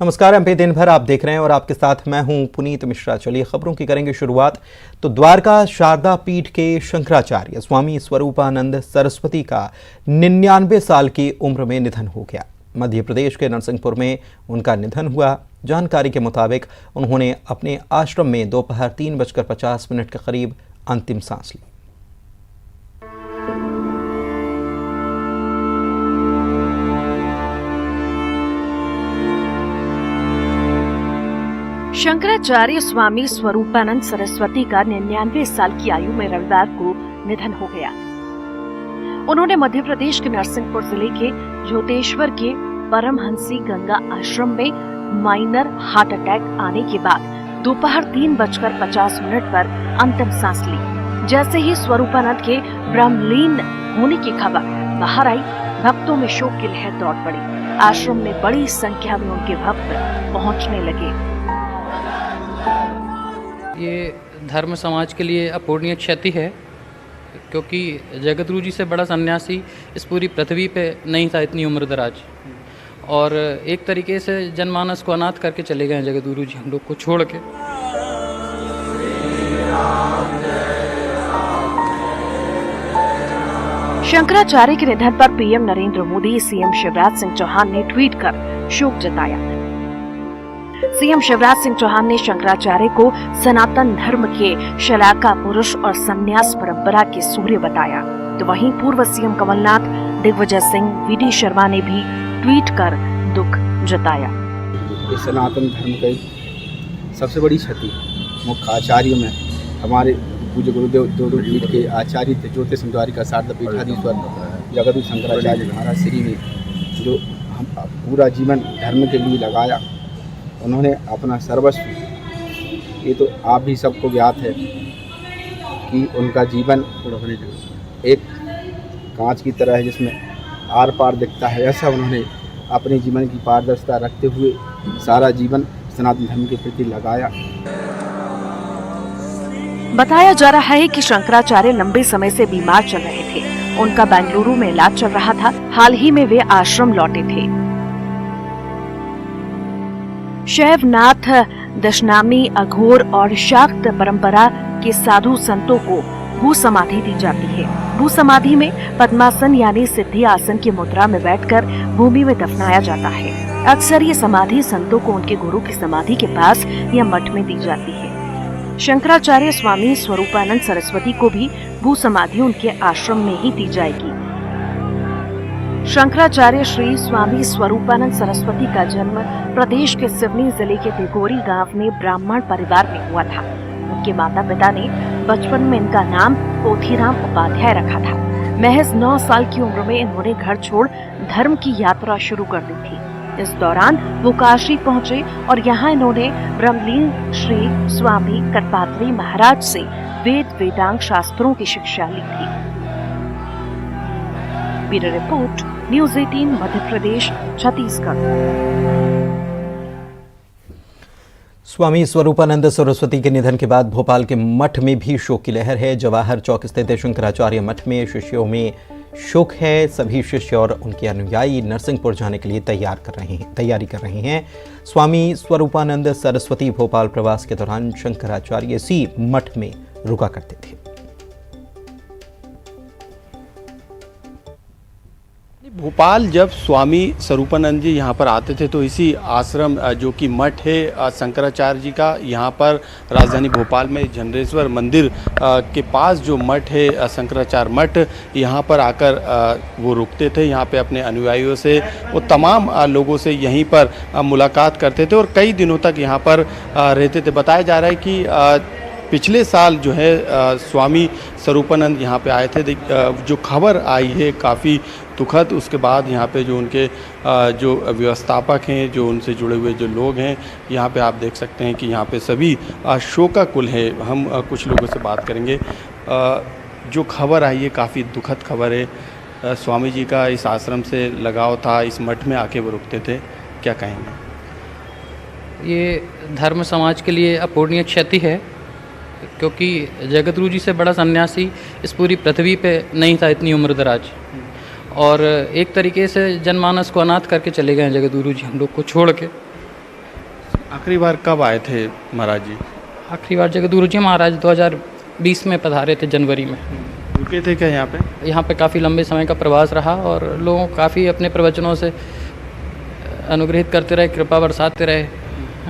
नमस्कार, एमपी दिन भर आप देख रहे हैं और आपके साथ मैं हूं पुनीत मिश्रा। चलिए खबरों की करेंगे शुरुआत। तो द्वारका शारदा पीठ के शंकराचार्य स्वामी स्वरूपानंद सरस्वती का 99 साल की उम्र में निधन हो गया। मध्य प्रदेश के नरसिंहपुर में उनका निधन हुआ। जानकारी के मुताबिक उन्होंने अपने आश्रम में दोपहर 3:50 के करीब अंतिम सांस ली। शंकराचार्य स्वामी स्वरूपानंद सरस्वती का 99 साल की आयु में रविवार को निधन हो गया। उन्होंने मध्य प्रदेश के नरसिंहपुर जिले के ज्योतेश्वर के परमहंसी गंगा आश्रम में माइनर हार्ट अटैक आने के बाद दोपहर 3:50 पर अंतिम सांस ली। जैसे ही स्वरूपानंद के ब्रह्मलीन होने की खबर बाहर आई, भक्तों में शोक की लहर दौड़ पड़ी। आश्रम में बड़ी संख्या में उनके भक्त पहुंचने लगे। ये धर्म समाज के लिए अपूरणीय क्षति है, क्योंकि जगतगुरु जी से बड़ा सन्यासी इस पूरी पृथ्वी पे नहीं था इतनी उम्र दराज। और एक तरीके से जनमानस को अनाथ करके चले गए जगतगुरु जी हम लोग को छोड़ के। शंकराचार्य के निधन पर पीएम नरेंद्र मोदी, सीएम शिवराज सिंह चौहान ने ट्वीट कर शोक जताया। सीएम शिवराज सिंह चौहान ने शंकराचार्य को सनातन धर्म के शलाका पुरुष और संन्यास परंपरा के सूर्य बताया। तो वहीं पूर्व सीएम कमलनाथ, दिग्विजय सिंह, वीडी शर्मा ने भी ट्वीट कर दुख जताया। इस सनातन धर्म की सबसे बड़ी क्षति मुख्य आचार्य में हमारे पूज्य गुरुदेव दोनों पीठ के आचार्य थे, ज्योतिष द्वारिका शारदा पीठाधीश्वर जगतगुरु शंकराचार्य महाराज श्री ने जो हम पूरा जीवन धर्म के लिए लगाया। उन्होंने अपना सर्वस्व, ये तो आप भी सबको ज्ञात है कि उनका जीवन एक कांच की तरह है जिसमें आर पार दिखता है। ऐसा उन्होंने अपने जीवन की पारदर्शिता रखते हुए सारा जीवन सनातन धर्म के प्रति लगाया। बताया जा रहा है कि शंकराचार्य लंबे समय से बीमार चल रहे थे। उनका बेंगलुरु में इलाज चल रहा था। हाल ही में वे आश्रम लौटे थे। शैवनाथ, दशनामी, अघोर और शाक्त परंपरा के साधु संतों को भू समाधि दी जाती है। भू समाधि में पद्मासन यानी सिद्धि आसन की मुद्रा में बैठकर भूमि में दफनाया जाता है। अक्सर ये समाधि संतों को उनके गुरु की समाधि के पास या मठ में दी जाती है। शंकराचार्य स्वामी स्वरूपानंद सरस्वती को भी भू समाधि उनके आश्रम में ही दी जाएगी। शंकराचार्य श्री स्वामी स्वरूपानंद सरस्वती का जन्म प्रदेश के सिवनी जिले के दिगोरी गांव में ब्राह्मण परिवार में हुआ था। उनके माता पिता ने बचपन में इनका नाम पोथीराम उपाध्याय रखा था। महज 9 साल की उम्र में इन्होंने घर छोड़ धर्म की यात्रा शुरू कर दी थी। इस दौरान वो काशी पहुंचे और यहाँ इन्होंने ब्रह्मलीन श्री स्वामी करपात्री महाराज से वेद वेदांग शास्त्रों की शिक्षा ली थी। Bureau report, news 18, Madhya Pradesh, Chhattisgarh. स्वामी स्वरूपानंद सरस्वती के निधन के बाद भोपाल के मठ में भी शोक की लहर है। जवाहर चौक स्थित शंकराचार्य मठ में शिष्यों में शोक है। सभी शिष्य और उनके अनुयायी नरसिंहपुर जाने के लिए तैयारी कर रहे हैं। स्वामी स्वरूपानंद सरस्वती भोपाल प्रवास के दौरान शंकराचार्य इसी मठ में रुका करते थे। भोपाल जब स्वामी स्वरूपानंद जी यहाँ पर आते थे तो इसी आश्रम जो कि मठ है शंकराचार्य जी का, यहाँ पर राजधानी भोपाल में झंडेश्वर मंदिर के पास जो मठ है शंकराचार्य मठ, यहाँ पर आकर वो रुकते थे। यहाँ पे अपने अनुयायियों से, वो तमाम लोगों से यहीं पर मुलाकात करते थे और कई दिनों तक यहाँ पर रहते थे। बताया जा रहा है कि पिछले साल जो है स्वामी स्वरूपानंद यहाँ पे आए थे। जो खबर आई है काफ़ी दुखद। उसके बाद यहाँ पे जो उनके जो व्यवस्थापक हैं, जो उनसे जुड़े हुए जो लोग हैं, यहाँ पे आप देख सकते हैं कि यहाँ पे सभी शोकाकुल है। हम कुछ लोगों से बात करेंगे। जो खबर आई है काफ़ी दुखद खबर है। स्वामी जी का इस आश्रम से लगाव था, इस मठ में आके वो रुकते थे, क्या कहेंगे? ये धर्म समाज के लिए अपूरणीय क्षति है, क्योंकि जगतगुरु जी से बड़ा सन्यासी इस पूरी पृथ्वी पे नहीं था इतनी उम्र दराज। और एक तरीके से जनमानस को अनाथ करके चले गए जगतगुरु जी हम लोग को छोड़ के। आखिरी बार कब आए थे महाराज जी? आखिरी बार जगतगुरु जी महाराज 2020 में पधारे थे, जनवरी में। रुके थे क्या यहाँ पे? यहाँ पे काफ़ी लंबे समय का प्रवास रहा और लोगों को काफ़ी अपने प्रवचनों से अनुग्रहित करते रहे, कृपा बरसाते रहे।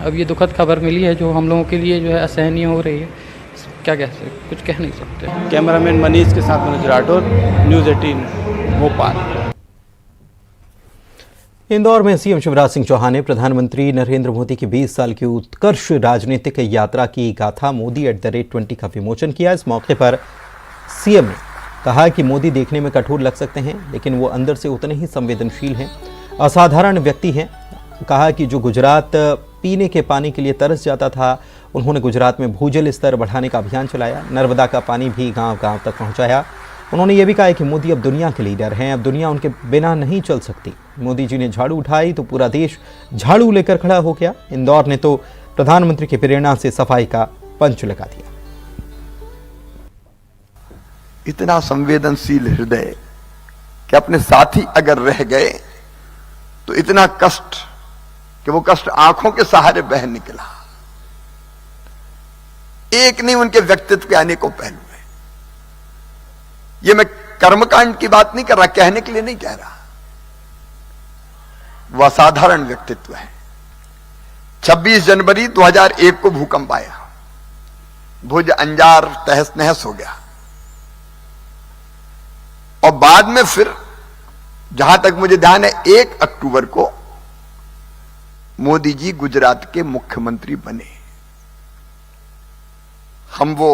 अब ये दुखद खबर मिली है जो हम लोगों के लिए जो है असहनीय हो रही है। क्या कह सकते, कुछ कह नहीं सकते। कैमरामैन मनीष के साथ मनोज राठौर, न्यूज़ 18 भोपाल। इंदौर में सीएम शिवराज सिंह चौहान ने प्रधानमंत्री नरेंद्र मोदी की 20 साल की उत्कर्ष राजनीतिक यात्रा की गाथा मोदी @20 का विमोचन किया। इस मौके पर सीएम ने कहा कि मोदी देखने में कठोर लग सकते हैं, लेकिन वो अंदर से उतने ही संवेदनशील हैं, असाधारण व्यक्ति हैं। कहा कि जो गुजरात पीने के पानी के लिए तरस जाता था, उन्होंने गुजरात में भूजल स्तर बढ़ाने का अभियान चलाया, नर्मदा का पानी भी गांव-गांव तक पहुंचाया। उन्होंने ये भी कहा कि मोदी अब दुनिया के लीडर हैं, अब दुनिया उनके बिना नहीं चल सकती। मोदी जी ने झाड़ू उठाई तो पूरा देश झाड़ू लेकर खड़ा हो गया। इंदौर ने तो प्रधानमंत्री की प्रेरणा से सफाई का पंच लगा दिया। इतना संवेदनशील हृदय कि अपने साथी अगर रह गए तो इतना कष्ट कि वो कष्ट आंखों के सहारे बह निकला। एक नहीं, उनके व्यक्तित्व के अनेकों पहलू हैं। ये मैं कर्मकांड की बात नहीं कर रहा, कहने के लिए नहीं कह रहा। वो असाधारण व्यक्तित्व है। 26 जनवरी 2001 को भूकंप आया, भुज अंजार तहस नहस हो गया और बाद में फिर जहां तक मुझे ध्यान है 1 अक्टूबर को मोदी जी गुजरात के मुख्यमंत्री बने। हम वो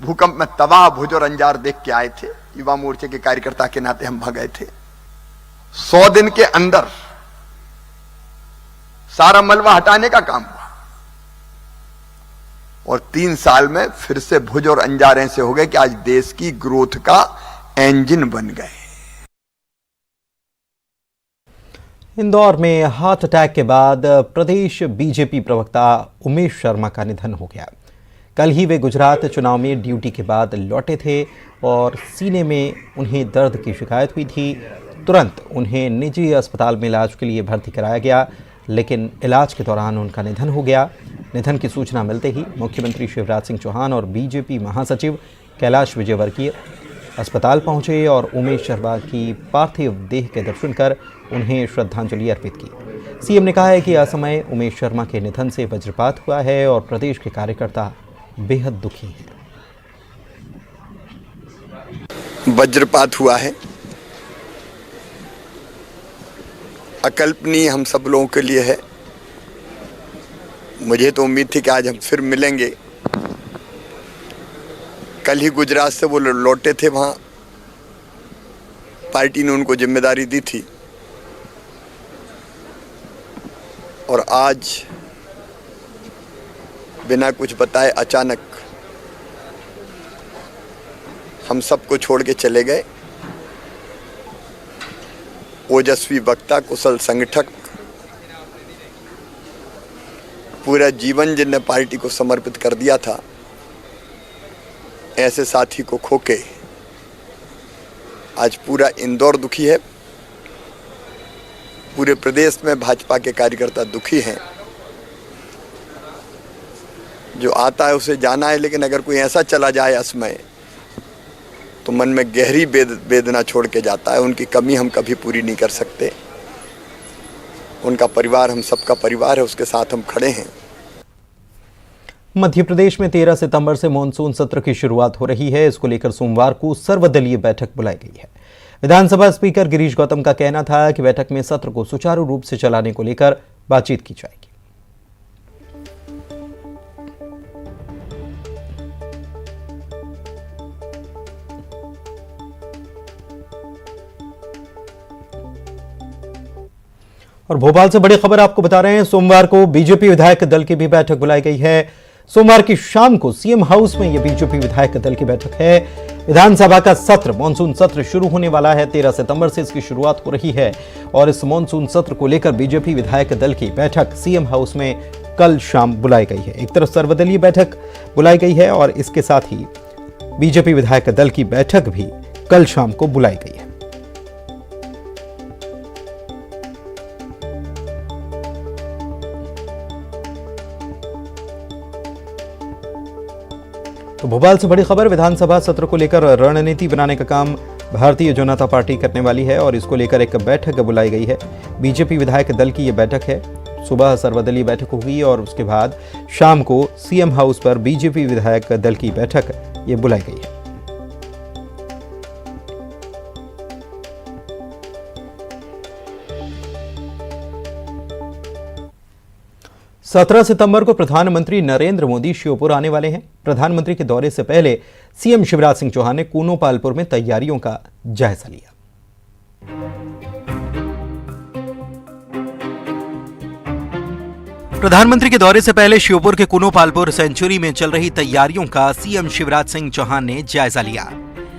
भूकंप में तबाह भुज और अंजार देख के आए थे, युवा मोर्चे के कार्यकर्ता के नाते हम भाग गए थे। 100 दिन के अंदर सारा मलबा हटाने का काम हुआ और 3 साल में फिर से भुज और अंजार ऐसे हो गए कि आज देश की ग्रोथ का इंजन बन गए। इंदौर में हार्ट अटैक के बाद प्रदेश बीजेपी प्रवक्ता उमेश शर्मा का निधन हो गया। कल ही वे गुजरात चुनाव में ड्यूटी के बाद लौटे थे और सीने में उन्हें दर्द की शिकायत हुई थी। तुरंत उन्हें निजी अस्पताल में इलाज के लिए भर्ती कराया गया, लेकिन इलाज के दौरान उनका निधन हो गया। निधन की सूचना मिलते ही मुख्यमंत्री शिवराज सिंह चौहान और बीजेपी महासचिव कैलाश विजयवर्गीय अस्पताल पहुंचे और उमेश शर्मा की पार्थिव देह के दर्शन कर उन्हें श्रद्धांजलि अर्पित की। सीएम ने कहा है कि असमय उमेश शर्मा के निधन से वज्रपात हुआ है और प्रदेश के कार्यकर्ता बेहद दुखी हैं। वज्रपात हुआ है, अकल्पनीय हम सब लोगों के लिए है। मुझे तो उम्मीद थी कि आज हम फिर मिलेंगे। कल ही गुजरात से वो लौटे थे, वहाँ पार्टी ने उनको जिम्मेदारी दी थी और आज बिना कुछ बताए अचानक हम सबको छोड़ के चले गए। ओजस्वी वक्ता, कुशल संगठक, पूरा जीवन जिनने पार्टी को समर्पित कर दिया था, ऐसे साथी को खोके आज पूरा इंदौर दुखी है। पूरे प्रदेश में भाजपा के कार्यकर्ता दुखी हैं। जो आता है उसे जाना है, लेकिन अगर कोई ऐसा चला जाए असमय तो मन में गहरी वेदना छोड़ के जाता है। उनकी कमी हम कभी पूरी नहीं कर सकते। उनका परिवार हम सबका परिवार है, उसके साथ हम खड़े हैं। मध्य प्रदेश में 13 सितंबर से मानसून सत्र की शुरुआत हो रही है। इसको लेकर सोमवार को सर्वदलीय बैठक बुलाई गई है। विधानसभा स्पीकर गिरीश गौतम का कहना था कि बैठक में सत्र को सुचारू रूप से चलाने को लेकर बातचीत की जाएगी। और भोपाल से बड़ी खबर आपको बता रहे हैं। सोमवार को बीजेपी विधायक दल की भी बैठक बुलाई गई है। सोमवार की शाम को सीएम हाउस में यह बीजेपी विधायक दल की बैठक है। विधानसभा का सत्र, मानसून सत्र शुरू होने वाला है। 13 सितंबर से इसकी शुरुआत हो रही है और इस मानसून सत्र को लेकर बीजेपी विधायक दल की बैठक सीएम हाउस में कल शाम बुलाई गई है। एक तरफ सर्वदलीय बैठक बुलाई गई है और इसके साथ ही बीजेपी विधायक दल की बैठक भी कल शाम को बुलाई गई है। तो भोपाल से बड़ी खबर, विधानसभा सत्र को लेकर रणनीति बनाने का काम भारतीय जनता पार्टी करने वाली है और इसको लेकर एक बैठक बुलाई गई है। बीजेपी विधायक दल की ये बैठक है। सुबह सर्वदलीय बैठक होगी और उसके बाद शाम को सीएम हाउस पर बीजेपी विधायक दल की बैठक ये बुलाई गई है। 17 सितंबर को प्रधानमंत्री नरेंद्र मोदी श्योपुर आने वाले हैं। प्रधानमंत्री के दौरे से पहले सीएम शिवराज सिंह चौहान ने कूनो पालपुर में तैयारियों का जायजा लिया। प्रधानमंत्री के दौरे से पहले श्योपुर के कूनो पालपुर सेंचुरी में चल रही तैयारियों का सीएम शिवराज सिंह चौहान ने जायजा लिया।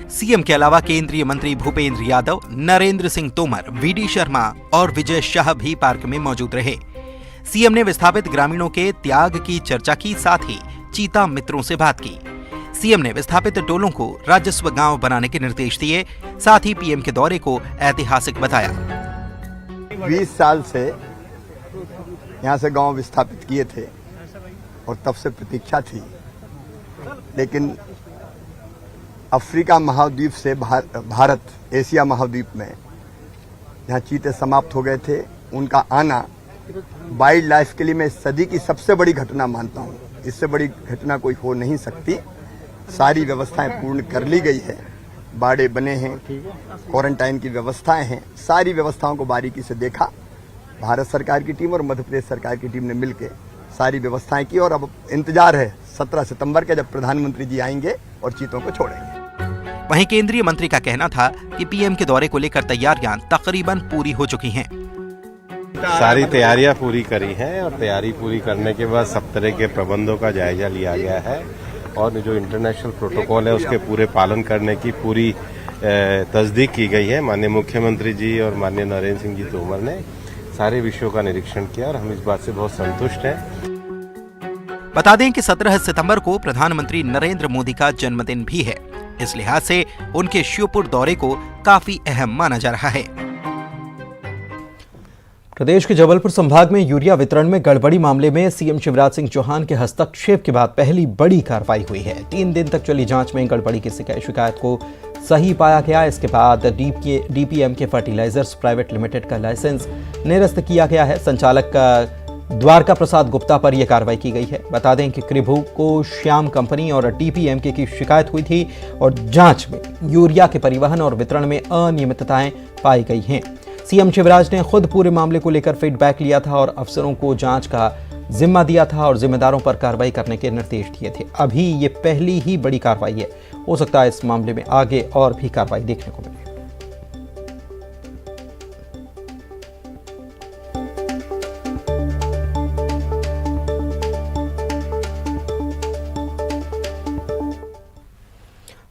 सीएम के अलावा केंद्रीय मंत्री भूपेंद्र यादव, नरेंद्र सिंह तोमर, वीडी शर्मा और विजय शाह भी पार्क में मौजूद रहे। सीएम ने विस्थापित ग्रामीणों के त्याग की चर्चा की, साथ ही चीता मित्रों से बात की। सीएम ने विस्थापित टोलों को राजस्व गांव बनाने के निर्देश दिए, साथ ही पीएम के दौरे को ऐतिहासिक बताया। 20 साल से यहाँ से गांव विस्थापित किए थे और तब से प्रतीक्षा थी, लेकिन अफ्रीका महाद्वीप से भारत एशिया महाद्वीप में जहाँ चीते समाप्त हो गए थे, उनका आना वाइल्ड लाइफ के लिए मैं इस सदी की सबसे बड़ी घटना मानता हूँ। इससे बड़ी घटना कोई हो नहीं सकती। सारी व्यवस्थाएं पूर्ण कर ली गई है, बाड़े बने हैं, क्वारंटाइन की व्यवस्थाएं हैं, सारी व्यवस्थाओं को बारीकी से देखा। भारत सरकार की टीम और मध्य प्रदेश सरकार की टीम ने मिलकर सारी व्यवस्थाएं की और अब इंतजार है 17 सितंबर के, जब प्रधानमंत्री जी आएंगे और चीतों को छोड़ेंगे। वहीं केंद्रीय मंत्री का कहना था कि पीएम के दौरे को लेकर तैयारियां तकरीबन पूरी हो चुकी हैं। सारी तैयारियां पूरी करी हैं और तैयारी पूरी करने के बाद सब तरह के प्रबंधों का जायजा लिया गया है और जो इंटरनेशनल प्रोटोकॉल है उसके पूरे पालन करने की पूरी तस्दीक की गई है। माननीय मुख्यमंत्री जी और माननीय नरेंद्र सिंह जी तोमर ने सारे विषयों का निरीक्षण किया और हम इस बात से बहुत संतुष्ट हैं। बता दें कि 17 सितंबर को प्रधानमंत्री नरेंद्र मोदी का जन्मदिन भी है। इस लिहाज से उनके श्योपुर दौरे को काफी अहम माना जा रहा है। प्रदेश के जबलपुर संभाग में यूरिया वितरण में गड़बड़ी मामले में सीएम शिवराज सिंह चौहान के हस्तक्षेप के बाद पहली बड़ी कार्रवाई हुई है। 3 दिन तक चली जांच में गड़बड़ी की शिकायत को सही पाया गया। इसके बाद डीपीएम के फर्टिलाइजर्स प्राइवेट लिमिटेड का लाइसेंस निरस्त किया गया है। संचालक द्वारका प्रसाद गुप्ता पर यह कार्रवाई की गई है। बता दें कि कृभु को श्याम कंपनी और डीपीएम की शिकायत हुई थी और जांच में यूरिया के परिवहन और वितरण में अनियमितताएं पाई गई हैं। सीएम शिवराज ने खुद पूरे मामले को लेकर फीडबैक लिया था और अफसरों को जांच का जिम्मा दिया था और जिम्मेदारों पर कार्रवाई करने के निर्देश दिए थे। अभी ये पहली ही बड़ी कार्रवाई है, हो सकता है इस मामले में आगे और भी कार्रवाई देखने को मिले।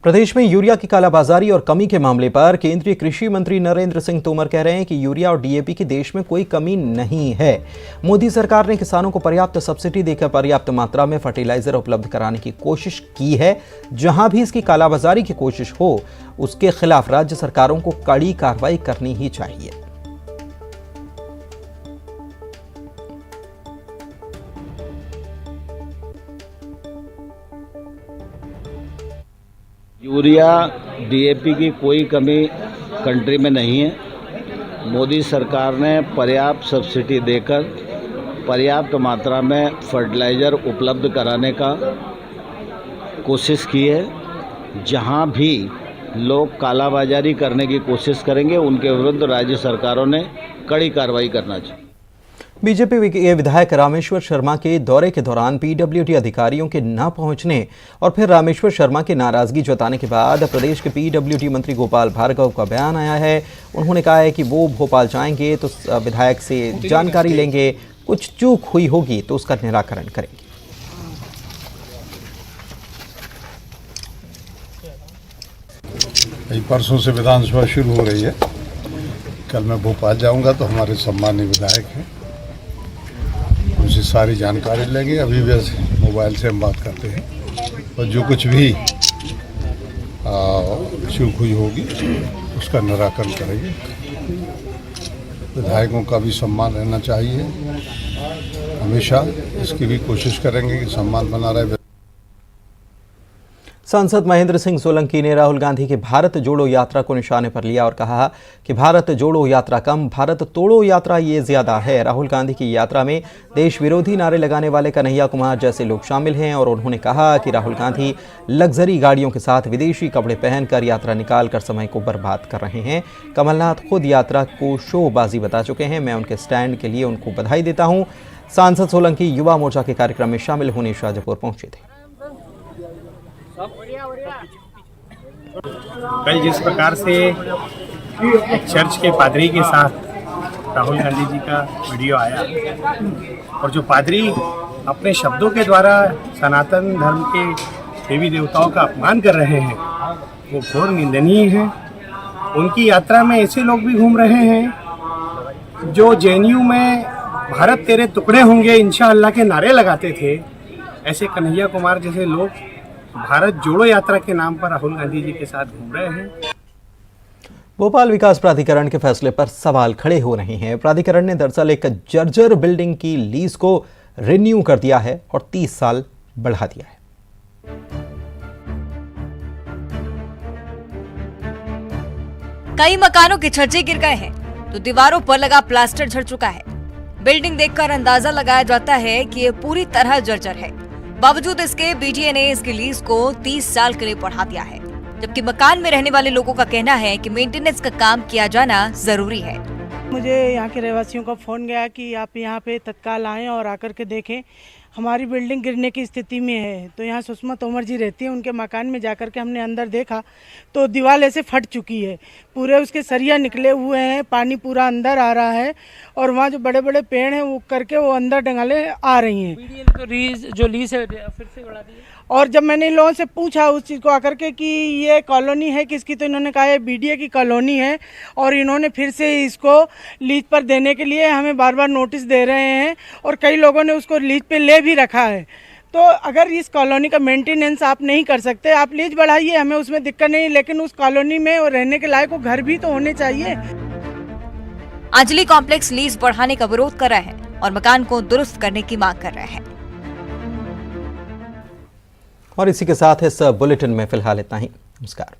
प्रदेश में यूरिया की कालाबाजारी और कमी के मामले पर केंद्रीय कृषि मंत्री नरेंद्र सिंह तोमर कह रहे हैं कि यूरिया और डीएपी की देश में कोई कमी नहीं है। मोदी सरकार ने किसानों को पर्याप्त सब्सिडी देकर पर्याप्त मात्रा में फर्टिलाइजर उपलब्ध कराने की कोशिश की है। जहां भी इसकी कालाबाजारी की कोशिश हो, उसके खिलाफ राज्य सरकारों को कड़ी कार्रवाई करनी ही चाहिए। यूरिया डीएपी की कोई कमी कंट्री में नहीं है। मोदी सरकार ने पर्याप्त सब्सिडी देकर पर्याप्त मात्रा में फर्टिलाइज़र उपलब्ध कराने का कोशिश की है। जहां भी लोग कालाबाजारी करने की कोशिश करेंगे, उनके विरुद्ध राज्य सरकारों ने कड़ी कार्रवाई करना चाहिए। बीजेपी के विधायक रामेश्वर शर्मा के दौरे के दौरान पीडब्ल्यूडी अधिकारियों के न पहुंचने और फिर रामेश्वर शर्मा के नाराजगी जताने के बाद प्रदेश के पीडब्ल्यूडी मंत्री गोपाल भार्गव का बयान आया है। उन्होंने कहा है कि वो भोपाल जाएंगे तो विधायक से जानकारी लेंगे, कुछ चूक हुई होगी तो उसका निराकरण करेंगे। परसों से विधानसभा शुरू हो रही है। कल मैं भोपाल जाऊंगा तो हमारे सम्मानीय विधायक हैं, उनसे सारी जानकारी लेंगे। अभी वैसे मोबाइल से हम बात करते हैं और जो कुछ भी चूक हुई होगी उसका निराकरण करेंगे। विधायकों का भी सम्मान रहना चाहिए, हमेशा इसकी भी कोशिश करेंगे कि सम्मान बना रहे। सांसद महेंद्र सिंह सोलंकी ने राहुल गांधी की भारत जोड़ो यात्रा को निशाने पर लिया और कहा कि भारत जोड़ो यात्रा कम, भारत तोड़ो यात्रा ये ज्यादा है। राहुल गांधी की यात्रा में देश विरोधी नारे लगाने वाले कन्हैया कुमार जैसे लोग शामिल हैं और उन्होंने कहा कि राहुल गांधी लग्जरी गाड़ियों के साथ विदेशी कपड़े पहनकर यात्रा निकालकर समय को बर्बाद कर रहे हैं। कमलनाथ खुद यात्रा को शोबाजी बता चुके हैं। मैं उनके स्टैंड के लिए उनको बधाई देता हूं। सांसद सोलंकी युवा मोर्चा के कार्यक्रम में शामिल होने शाजापुर पहुंचे थे। कल जिस प्रकार से एक चर्च के पादरी के साथ राहुल गांधी जी का वीडियो आया और जो पादरी अपने शब्दों के द्वारा सनातन धर्म के देवी देवताओं का अपमान कर रहे हैं, वो घोर निंदनीय है। उनकी यात्रा में ऐसे लोग भी घूम रहे हैं जो जेएनयू में भारत तेरे टुकड़े होंगे इंशाअल्लाह के नारे लगाते थे। ऐसे कन्हैया कुमार जैसे लोग भारत जोड़ो यात्रा के नाम पर राहुल गांधी जी के साथ घूम रहे हैं। भोपाल विकास प्राधिकरण के फैसले पर सवाल खड़े हो रहे हैं। प्राधिकरण ने दरअसल एक जर्जर बिल्डिंग की लीज को रिन्यू कर दिया है और 30 साल बढ़ा दिया है। कई मकानों के छज्जे गिर गए हैं तो दीवारों पर लगा प्लास्टर झड़ चुका है। बिल्डिंग देखकर अंदाजा लगाया जाता है कि ये पूरी तरह जर्जर है। बावजूद इसके बीडीए ने इसकी लीज को 30 साल के लिए बढ़ा दिया है, जबकि मकान में रहने वाले लोगों का कहना है कि मेंटेनेंस का काम किया जाना जरूरी है। मुझे यहाँ के रहवासियों का फोन गया कि आप यहाँ पे तत्काल आएं और आकर के देखें, हमारी बिल्डिंग गिरने की स्थिति में है। तो यहाँ सुषमा तोमर जी रहती हैं, उनके मकान में जाकर के हमने अंदर देखा तो दीवार ऐसे फट चुकी है, पूरे उसके सरिया निकले हुए हैं, पानी पूरा अंदर आ रहा है और वहाँ जो बड़े बड़े पेड़ हैं वो करके वो अंदर डंगाले आ रही हैं। तो लीज है फिर से बढ़ा दी। और जब मैंने इन लोगों से पूछा उस चीज़ को आकर के कि ये कॉलोनी है किसकी, तो इन्होंने कहा ये बीडीए की कॉलोनी है और इन्होंने फिर से इसको लीज पर देने के लिए हमें बार बार नोटिस दे रहे हैं और कई लोगों ने उसको लीज पे ले भी रखा है। तो अगर इस कॉलोनी का मेंटेनेंस आप नहीं कर सकते, आप लीज बढ़ाइए, हमें उसमें दिक्कत नहीं, लेकिन उस कॉलोनी में रहने के लायक घर भी तो होने चाहिए। अंजलि कॉम्प्लेक्स लीज बढ़ाने का विरोध कर रहा है और मकान को दुरुस्त करने की मांग कर रहे हैं। और इसी के साथ इस बुलेटिन में फिलहाल इतना ही। नमस्कार।